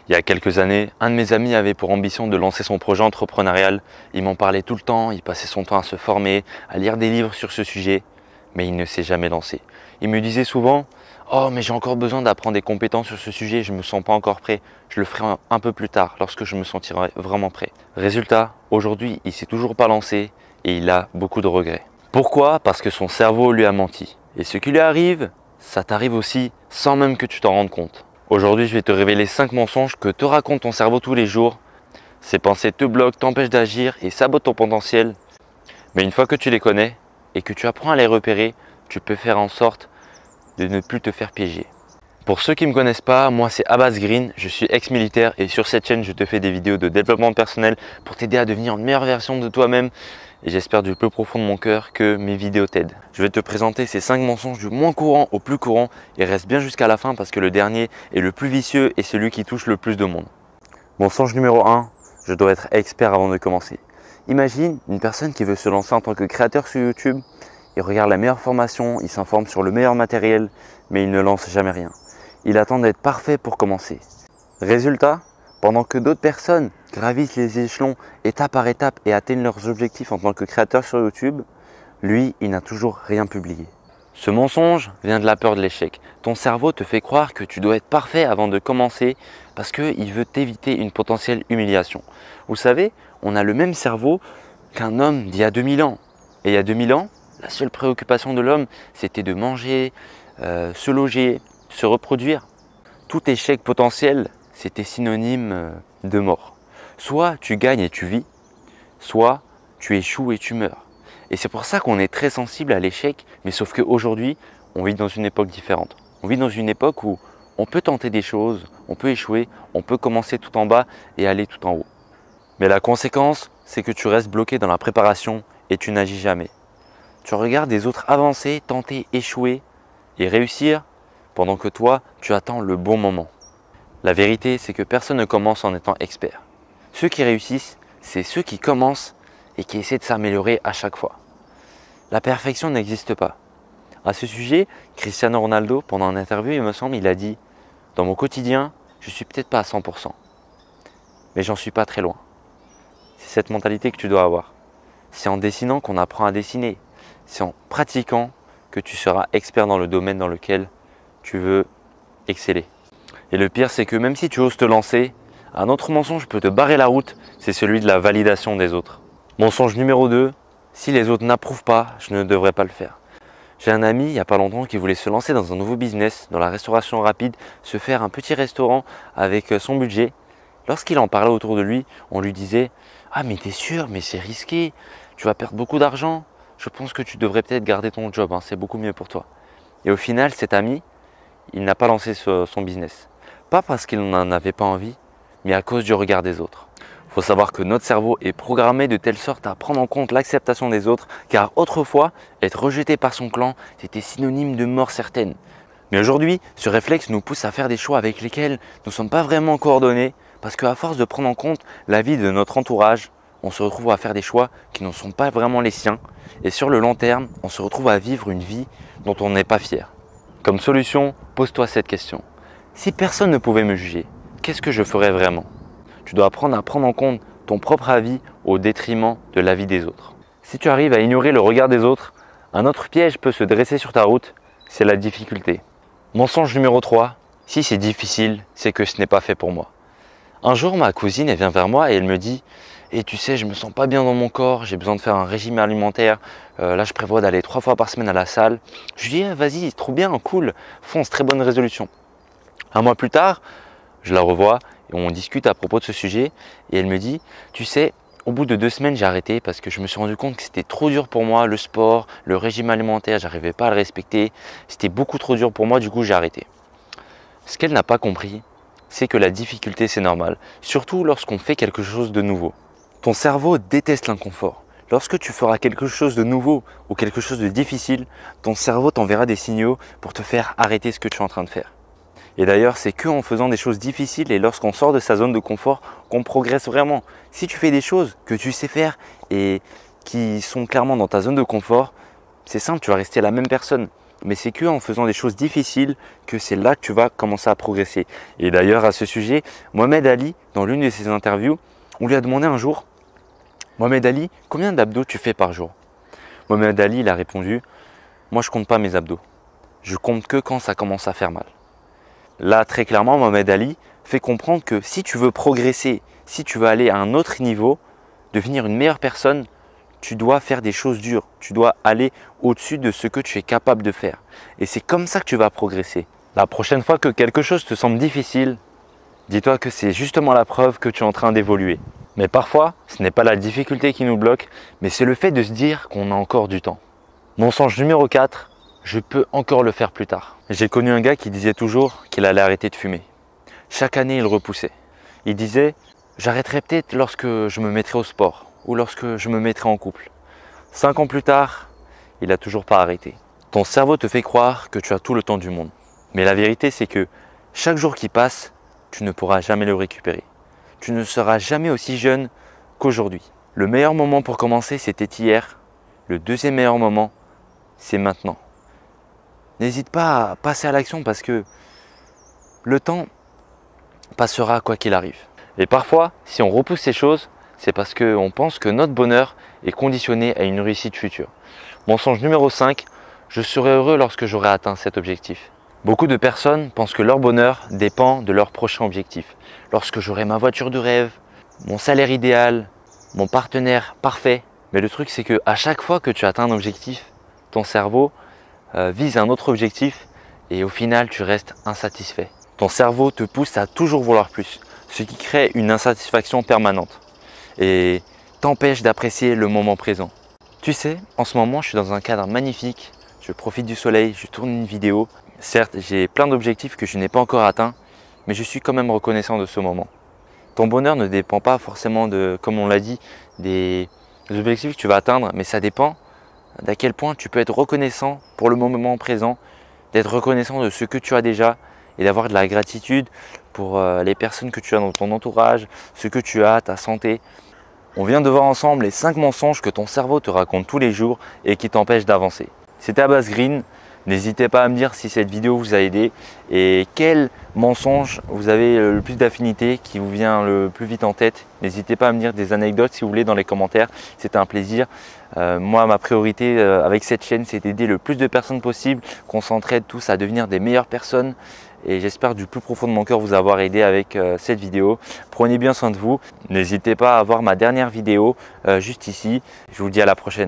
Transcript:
Il y a quelques années, un de mes amis avait pour ambition de lancer son projet entrepreneurial. Il m'en parlait tout le temps, il passait son temps à se former, à lire des livres sur ce sujet, mais il ne s'est jamais lancé. Il me disait souvent « Oh, mais j'ai encore besoin d'apprendre des compétences sur ce sujet, je ne me sens pas encore prêt. Je le ferai un peu plus tard, lorsque je me sentirai vraiment prêt. » Résultat, aujourd'hui, il ne s'est toujours pas lancé et il a beaucoup de regrets. Pourquoi? Parce que son cerveau lui a menti. Et ce qui lui arrive, ça t'arrive aussi sans même que tu t'en rendes compte. Aujourd'hui, je vais te révéler 5 mensonges que te raconte ton cerveau tous les jours. Ces pensées te bloquent, t'empêchent d'agir et sabotent ton potentiel. Mais une fois que tu les connais et que tu apprends à les repérer, tu peux faire en sorte de ne plus te faire piéger. Pour ceux qui ne me connaissent pas, moi c'est Abbas Green, je suis ex-militaire et sur cette chaîne je te fais des vidéos de développement personnel pour t'aider à devenir une meilleure version de toi-même. Et j'espère du plus profond de mon cœur que mes vidéos t'aident. Je vais te présenter ces 5 mensonges du moins courant au plus courant et reste bien jusqu'à la fin parce que le dernier est le plus vicieux et celui qui touche le plus de monde. Mensonge numéro 1, je dois être expert avant de commencer. Imagine une personne qui veut se lancer en tant que créateur sur YouTube. Il regarde la meilleure formation, il s'informe sur le meilleur matériel, mais il ne lance jamais rien. Il attend d'être parfait pour commencer. Résultat, pendant que d'autres personnes gravissent les échelons étape par étape et atteignent leurs objectifs en tant que créateur sur YouTube, lui, il n'a toujours rien publié. Ce mensonge vient de la peur de l'échec. Ton cerveau te fait croire que tu dois être parfait avant de commencer parce qu'il veut t'éviter une potentielle humiliation. Vous savez, on a le même cerveau qu'un homme d'il y a 2000 ans. Et il y a 2000 ans, la seule préoccupation de l'homme, c'était de manger, se loger, se reproduire. Tout échec potentiel, c'était synonyme de mort. Soit tu gagnes et tu vis, soit tu échoues et tu meurs. Et c'est pour ça qu'on est très sensible à l'échec, mais sauf qu'aujourd'hui, on vit dans une époque différente. On vit dans une époque où on peut tenter des choses, on peut échouer, on peut commencer tout en bas et aller tout en haut. Mais la conséquence, c'est que tu restes bloqué dans la préparation et tu n'agis jamais. Tu regardes les autres avancer, tenter, échouer et réussir, pendant que toi, tu attends le bon moment. La vérité, c'est que personne ne commence en étant expert. Ceux qui réussissent, c'est ceux qui commencent et qui essaient de s'améliorer à chaque fois. La perfection n'existe pas. À ce sujet, Cristiano Ronaldo, pendant une interview, il me semble, il a dit « Dans mon quotidien, je ne suis peut-être pas à 100%, mais j'en suis pas très loin. » C'est cette mentalité que tu dois avoir. C'est en dessinant qu'on apprend à dessiner. C'est en pratiquant que tu seras expert dans le domaine dans lequel tu veux exceller. Et le pire, c'est que même si tu oses te lancer, un autre mensonge peut te barrer la route, c'est celui de la validation des autres. Mensonge numéro 2, si les autres n'approuvent pas, je ne devrais pas le faire. J'ai un ami il n'y a pas longtemps qui voulait se lancer dans un nouveau business, dans la restauration rapide, se faire un petit restaurant avec son budget. Lorsqu'il en parlait autour de lui, on lui disait « Ah mais t'es sûr, mais c'est risqué, tu vas perdre beaucoup d'argent, je pense que tu devrais peut-être garder ton job, hein, c'est beaucoup mieux pour toi. » Et au final, cet ami, il n'a pas lancé son business. Pas parce qu'il n'en avait pas envie, mais à cause du regard des autres. Il faut savoir que notre cerveau est programmé de telle sorte à prendre en compte l'acceptation des autres, car autrefois, être rejeté par son clan, c'était synonyme de mort certaine. Mais aujourd'hui, ce réflexe nous pousse à faire des choix avec lesquels nous ne sommes pas vraiment coordonnés, parce qu'à force de prendre en compte l'avis de notre entourage, on se retrouve à faire des choix qui ne sont pas vraiment les siens, et sur le long terme, on se retrouve à vivre une vie dont on n'est pas fier. Comme solution, pose-toi cette question. Si personne ne pouvait me juger, qu'est-ce que je ferais vraiment? Tu dois apprendre à prendre en compte ton propre avis au détriment de l'avis des autres. Si tu arrives à ignorer le regard des autres, un autre piège peut se dresser sur ta route, c'est la difficulté. Mensonge numéro 3, si c'est difficile, c'est que ce n'est pas fait pour moi. Un jour, ma cousine elle vient vers moi et elle me dit « Et tu sais, je me sens pas bien dans mon corps, j'ai besoin de faire un régime alimentaire, là je prévois d'aller 3 fois par semaine à la salle. » Je lui dis Vas-y, trop bien, cool, fonce, très bonne résolution. Un mois plus tard, je la revois et on discute à propos de ce sujet et elle me dit « Tu sais, au bout de 2 semaines, j'ai arrêté parce que je me suis rendu compte que c'était trop dur pour moi, le sport, le régime alimentaire, j'arrivais pas à le respecter, c'était beaucoup trop dur pour moi, du coup j'ai arrêté. » Ce qu'elle n'a pas compris, c'est que la difficulté c'est normal, surtout lorsqu'on fait quelque chose de nouveau. Ton cerveau déteste l'inconfort. Lorsque tu feras quelque chose de nouveau ou quelque chose de difficile, ton cerveau t'enverra des signaux pour te faire arrêter ce que tu es en train de faire. Et d'ailleurs, c'est qu'en faisant des choses difficiles et lorsqu'on sort de sa zone de confort qu'on progresse vraiment. Si tu fais des choses que tu sais faire et qui sont clairement dans ta zone de confort, c'est simple, tu vas rester la même personne. mais c'est que en faisant des choses difficiles que c'est là que tu vas commencer à progresser. Et d'ailleurs, à ce sujet, Mohamed Ali, dans l'une de ses interviews, on lui a demandé un jour, Mohamed Ali, combien d'abdos tu fais par jour? Mohamed Ali, il a répondu, moi je compte pas mes abdos. Je compte que quand ça commence à faire mal. Là, très clairement, Mohamed Ali fait comprendre que si tu veux progresser, si tu veux aller à un autre niveau, devenir une meilleure personne, tu dois faire des choses dures. Tu dois aller au-dessus de ce que tu es capable de faire. Et c'est comme ça que tu vas progresser. La prochaine fois que quelque chose te semble difficile, dis-toi que c'est justement la preuve que tu es en train d'évoluer. Mais parfois, ce n'est pas la difficulté qui nous bloque, mais c'est le fait de se dire qu'on a encore du temps. Mensonge numéro 4, je peux encore le faire plus tard. J'ai connu un gars qui disait toujours qu'il allait arrêter de fumer. Chaque année, il repoussait. Il disait, j'arrêterai peut-être lorsque je me mettrai au sport ou lorsque je me mettrai en couple. 5 ans plus tard, il n'a toujours pas arrêté. Ton cerveau te fait croire que tu as tout le temps du monde. Mais la vérité, c'est que chaque jour qui passe, tu ne pourras jamais le récupérer. Tu ne seras jamais aussi jeune qu'aujourd'hui. Le meilleur moment pour commencer, c'était hier. Le deuxième meilleur moment, c'est maintenant. N'hésite pas à passer à l'action parce que le temps passera quoi qu'il arrive. Et parfois, si on repousse ces choses, c'est parce qu'on pense que notre bonheur est conditionné à une réussite future. Mensonge numéro 5, je serai heureux lorsque j'aurai atteint cet objectif. Beaucoup de personnes pensent que leur bonheur dépend de leur prochain objectif. Lorsque j'aurai ma voiture de rêve, mon salaire idéal, mon partenaire parfait. Mais le truc, c'est qu'à chaque fois que tu atteins un objectif, ton cerveau vise un autre objectif et au final, tu restes insatisfait. Ton cerveau te pousse à toujours vouloir plus, ce qui crée une insatisfaction permanente et t'empêche d'apprécier le moment présent. Tu sais, en ce moment, je suis dans un cadre magnifique, je profite du soleil, je tourne une vidéo. Certes, j'ai plein d'objectifs que je n'ai pas encore atteints, mais je suis quand même reconnaissant de ce moment. Ton bonheur ne dépend pas forcément de, comme on l'a dit, des objectifs que tu vas atteindre, mais ça dépend d'à quel point tu peux être reconnaissant pour le moment présent, d'être reconnaissant de ce que tu as déjà et d'avoir de la gratitude pour les personnes que tu as dans ton entourage, ce que tu as, ta santé. On vient de voir ensemble les 5 mensonges que ton cerveau te raconte tous les jours et qui t'empêchent d'avancer. C'était Abbas Green. N'hésitez pas à me dire si cette vidéo vous a aidé et quel mensonge vous avez le plus d'affinité, qui vous vient le plus vite en tête. N'hésitez pas à me dire des anecdotes si vous voulez dans les commentaires, c'était un plaisir. Moi, ma priorité avec cette chaîne, c'est d'aider le plus de personnes possible, qu'on s'entraide tous à devenir des meilleures personnes. Et j'espère du plus profond de mon cœur vous avoir aidé avec cette vidéo. Prenez bien soin de vous. N'hésitez pas à voir ma dernière vidéo juste ici. Je vous dis à la prochaine.